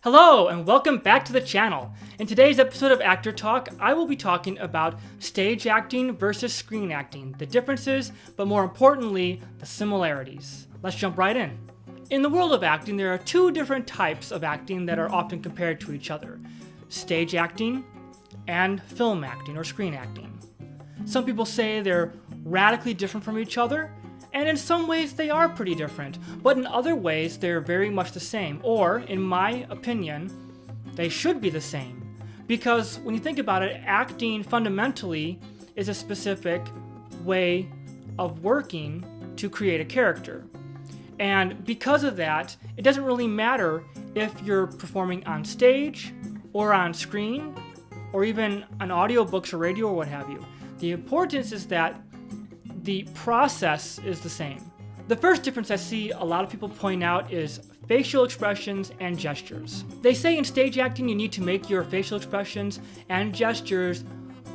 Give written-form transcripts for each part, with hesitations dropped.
Hello and welcome back to the channel. In today's episode of Actor Talk, I will be talking about stage acting versus screen acting, the differences, but more importantly, the similarities. Let's jump right in. In the world of acting, there are two different types of acting that are often compared to each other: stage acting and film acting or screen acting. Some people say they're radically different from each other, and in some ways they are pretty different, but in other ways they're very much the same, or in my opinion, they should be the same. Because when you think about it, acting fundamentally is a specific way of working to create a character. And because of that, it doesn't really matter if you're performing on stage or on screen or even on audiobooks or radio or what have you. The importance is that the process is the same. The first difference I see a lot of people point out is facial expressions and gestures. They say in stage acting you need to make your facial expressions and gestures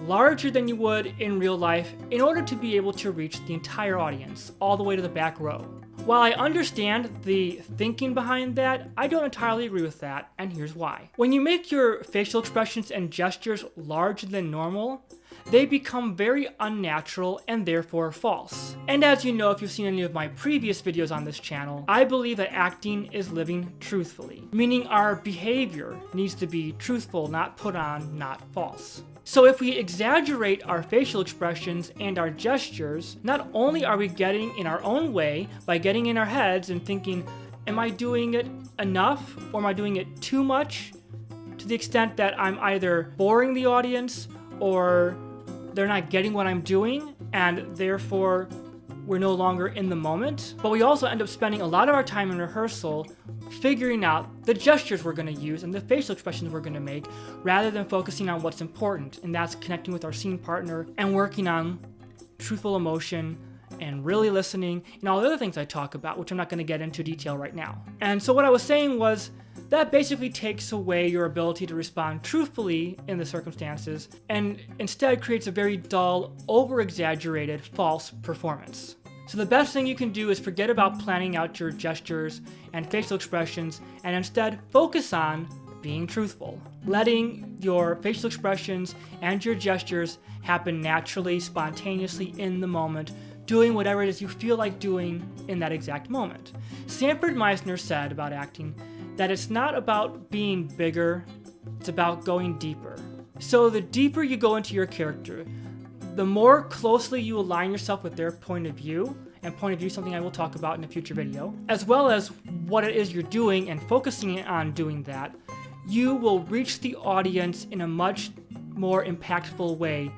larger than you would in real life in order to be able to reach the entire audience, all the way to the back row. While I understand the thinking behind that, I don't entirely agree with that, and here's why. When you make your facial expressions and gestures larger than normal, they become very unnatural and therefore false. And as you know, if you've seen any of my previous videos on this channel, I believe that acting is living truthfully, meaning our behavior needs to be truthful, not put on, not false. So if we exaggerate our facial expressions and our gestures, not only are we getting in our own way by getting in our heads and thinking, am I doing it enough or am I doing it too much, to the extent that I'm either boring the audience or they're not getting what I'm doing, and therefore we're no longer in the moment. But we also end up spending a lot of our time in rehearsal figuring out the gestures we're going to use and the facial expressions we're going to make, rather than focusing on what's important, and that's connecting with our scene partner and working on truthful emotion and really listening and all the other things I talk about, which I'm not going to get into detail right now. And so what I was saying was, that basically takes away your ability to respond truthfully in the circumstances and instead creates a very dull, over-exaggerated, false performance. So the best thing you can do is forget about planning out your gestures and facial expressions and instead focus on being truthful. Letting your facial expressions and your gestures happen naturally, spontaneously in the moment, doing whatever it is you feel like doing in that exact moment. Sanford Meisner said about acting that it's not about being bigger, it's about going deeper. So the deeper you go into your character, the more closely you align yourself with their point of view, and point of view is something I will talk about in a future video, as well as what it is you're doing and focusing on doing that, you will reach the audience in a much more impactful way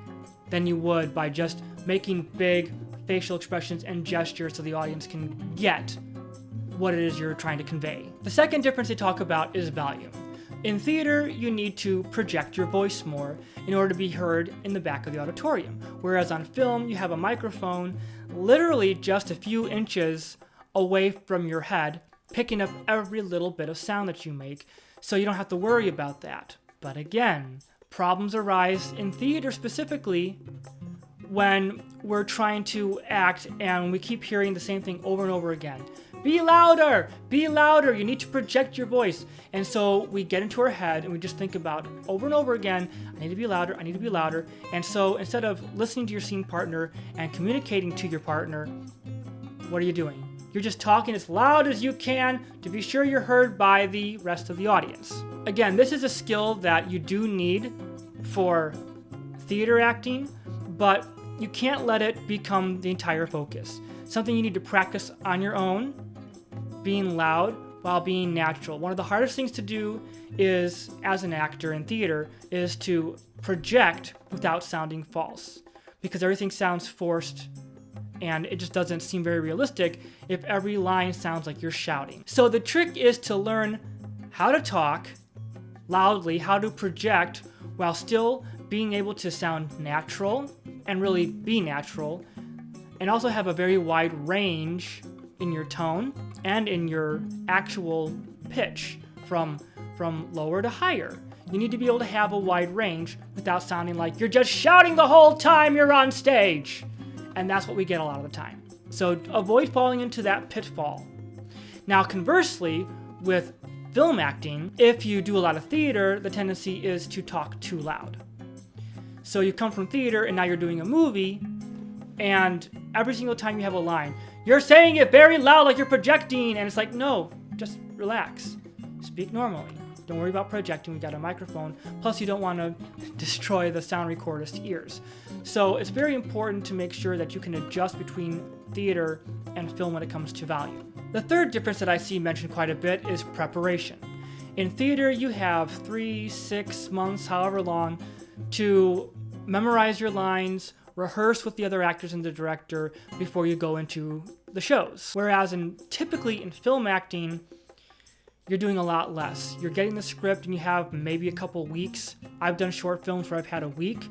than you would by just making big facial expressions and gestures so the audience can get what it is you're trying to convey. The second difference they talk about is volume. In theater, you need to project your voice more in order to be heard in the back of the auditorium, whereas on film, you have a microphone literally just a few inches away from your head, picking up every little bit of sound that you make, so you don't have to worry about that. But again, problems arise in theater specifically when we're trying to act and we keep hearing the same thing over and over again. Be louder, you need to project your voice. And so we get into our head and we just think about over and over again, I need to be louder, I need to be louder. And so instead of listening to your scene partner and communicating to your partner, what are you doing? You're just talking as loud as you can to be sure you're heard by the rest of the audience. Again, this is a skill that you do need for theater acting, but you can't let it become the entire focus. Something you need to practice on your own, being loud while being natural. One of the hardest things to do is, as an actor in theater, is to project without sounding false, because everything sounds forced and it just doesn't seem very realistic if every line sounds like you're shouting. So the trick is to learn how to talk loudly, how to project while still being able to sound natural and really be natural, and also have a very wide range in your tone and in your actual pitch from lower to higher. You need to be able to have a wide range without sounding like you're just shouting the whole time you're on stage. And that's what we get a lot of the time. So avoid falling into that pitfall. Now conversely, with film acting, if you do a lot of theater, the tendency is to talk too loud. So you come from theater and now you're doing a movie, and every single time you have a line, you're saying it very loud like you're projecting, and it's like, no, just relax. Speak normally. Don't worry about projecting. We got a microphone. Plus, you don't want to destroy the sound recorder's ears. So it's very important to make sure that you can adjust between theater and film when it comes to volume. The third difference that I see mentioned quite a bit is preparation. In theater, you have 3, 6 months, however long, to memorize your lines, rehearse with the other actors and the director before you go into the shows. Whereas typically in film acting, you're doing a lot less. You're getting the script and you have maybe a couple weeks. I've done short films where I've had a week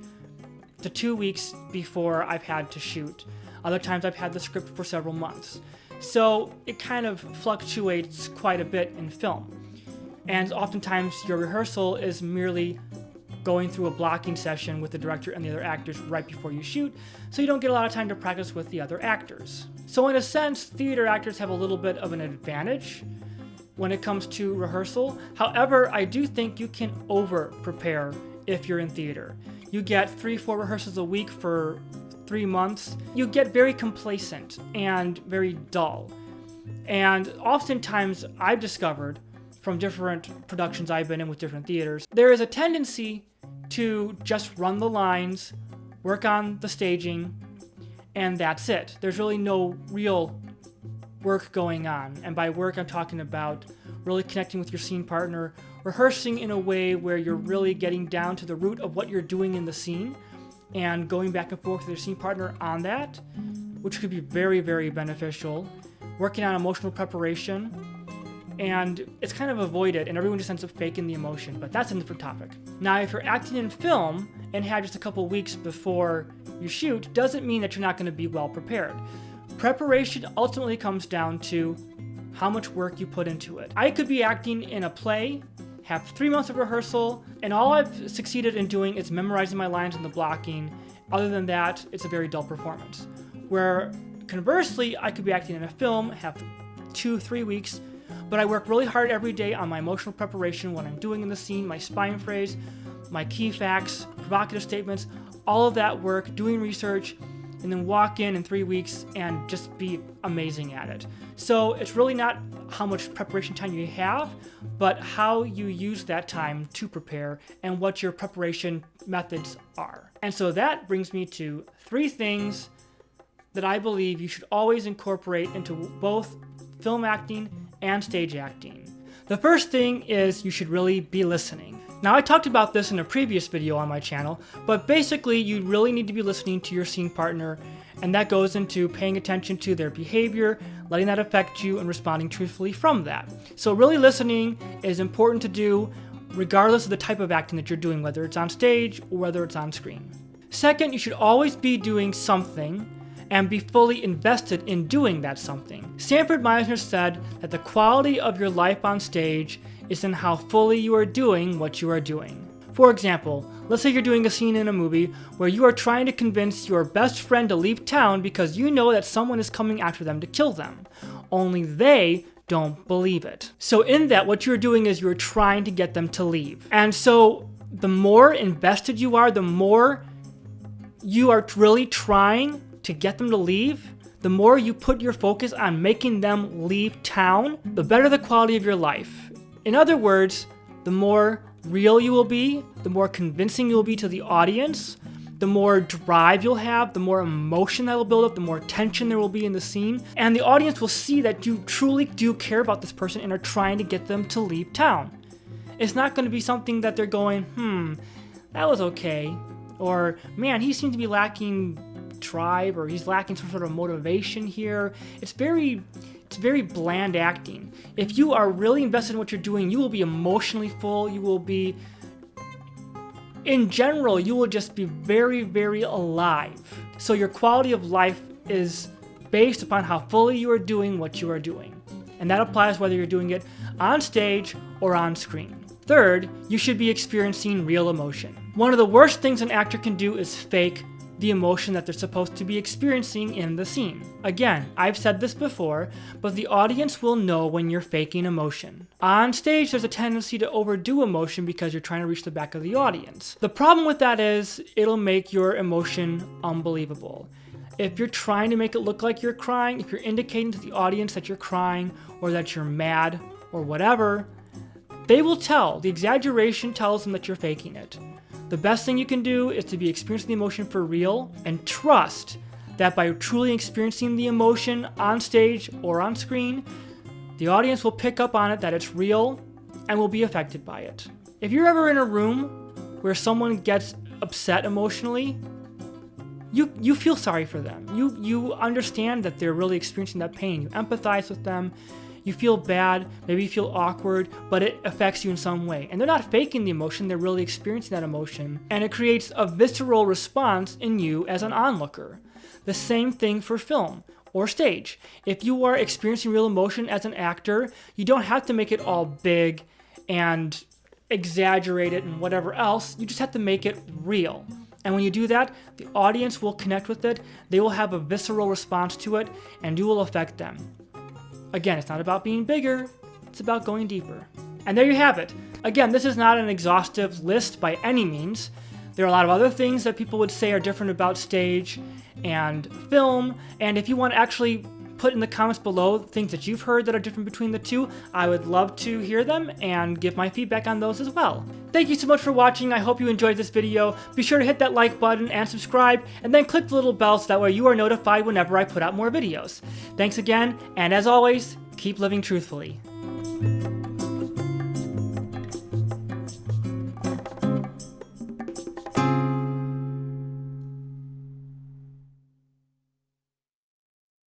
to 2 weeks before I've had to shoot. Other times I've had the script for several months. So it kind of fluctuates quite a bit in film. And oftentimes your rehearsal is merely going through a blocking session with the director and the other actors right before you shoot, so you don't get a lot of time to practice with the other actors. So in a sense, theater actors have a little bit of an advantage when it comes to rehearsal. However, I do think you can over-prepare if you're in theater. You get 3-4 rehearsals a week for 3 months. You get very complacent and very dull. And oftentimes, I've discovered from different productions I've been in with different theaters, there is a tendency to just run the lines, work on the staging, and that's it. There's really no real work going on. And by work, I'm talking about really connecting with your scene partner, rehearsing in a way where you're really getting down to the root of what you're doing in the scene and going back and forth with your scene partner on that, which could be very, very beneficial. Working on emotional preparation, and it's kind of avoided, and everyone just ends up faking the emotion, but that's a different topic. Now, if you're acting in film and have just a couple weeks before you shoot, doesn't mean that you're not going to be well prepared. Preparation ultimately comes down to how much work you put into it. I could be acting in a play, have 3 months of rehearsal, and all I've succeeded in doing is memorizing my lines and the blocking. Other than that, it's a very dull performance. Where conversely, I could be acting in a film, have 2-3 weeks, but I work really hard every day on my emotional preparation, what I'm doing in the scene, my spine phrase, my key facts, provocative statements, all of that work, doing research, and then walk in 3 weeks and just be amazing at it. So it's really not how much preparation time you have, but how you use that time to prepare and what your preparation methods are. And so that brings me to 3 things that I believe you should always incorporate into both film acting and stage acting. The first thing is you should really be listening. Now, I talked about this in a previous video on my channel, but basically you really need to be listening to your scene partner, and that goes into paying attention to their behavior, letting that affect you, and responding truthfully from that. So really listening is important to do regardless of the type of acting that you're doing, whether it's on stage or whether it's on screen. Second, you should always be doing something and be fully invested in doing that something. Sanford Meisner said that the quality of your life on stage is in how fully you are doing what you are doing. For example, let's say you're doing a scene in a movie where you are trying to convince your best friend to leave town because you know that someone is coming after them to kill them. Only they don't believe it. So in that, what you're doing is you're trying to get them to leave. And so the more invested you are, the more you are really trying to get them to leave, the more you put your focus on making them leave town, the better the quality of your life. In other words, the more real you will be, the more convincing you will be to the audience, the more drive you'll have, the more emotion that will build up, the more tension there will be in the scene, and the audience will see that you truly do care about this person and are trying to get them to leave town. It's not going to be something that they're going, that was okay, or man, he seems to be lacking drive, or he's lacking some sort of motivation here. It's very bland acting. If you are really invested in what you're doing, you will be emotionally full. You will be, in general, you will just be very, very alive. So your quality of life is based upon how fully you are doing what you are doing. And that applies whether you're doing it on stage or on screen. Third, you should be experiencing real emotion. One of the worst things an actor can do is fake the emotion that they're supposed to be experiencing in the scene. Again, I've said this before, but the audience will know when you're faking emotion. On stage, there's a tendency to overdo emotion because you're trying to reach the back of the audience. The problem with that is it'll make your emotion unbelievable. If you're trying to make it look like you're crying, if you're indicating to the audience that you're crying or that you're mad or whatever, they will tell. The exaggeration tells them that you're faking it. The best thing you can do is to be experiencing the emotion for real and trust that by truly experiencing the emotion on stage or on screen, the audience will pick up on it, that it's real, and will be affected by it. If you're ever in a room where someone gets upset emotionally, you feel sorry for them. You understand that they're really experiencing that pain. You empathize with them. You feel bad, maybe you feel awkward, but it affects you in some way. And they're not faking the emotion, they're really experiencing that emotion. And it creates a visceral response in you as an onlooker. The same thing for film or stage. If you are experiencing real emotion as an actor, you don't have to make it all big and exaggerate it and whatever else. You just have to make it real. And when you do that, the audience will connect with it, they will have a visceral response to it, and you will affect them. Again, it's not about being bigger, it's about going deeper. And there you have it. Again, this is not an exhaustive list by any means. There are a lot of other things that people would say are different about stage and film, and if you want to actually put in the comments below things that you've heard that are different between the two, I would love to hear them and give my feedback on those as well. Thank you so much for watching. I hope you enjoyed this video. Be sure to hit that like button and subscribe, and then click the little bell so that way you are notified whenever I put out more videos. Thanks again, and as always, keep living truthfully.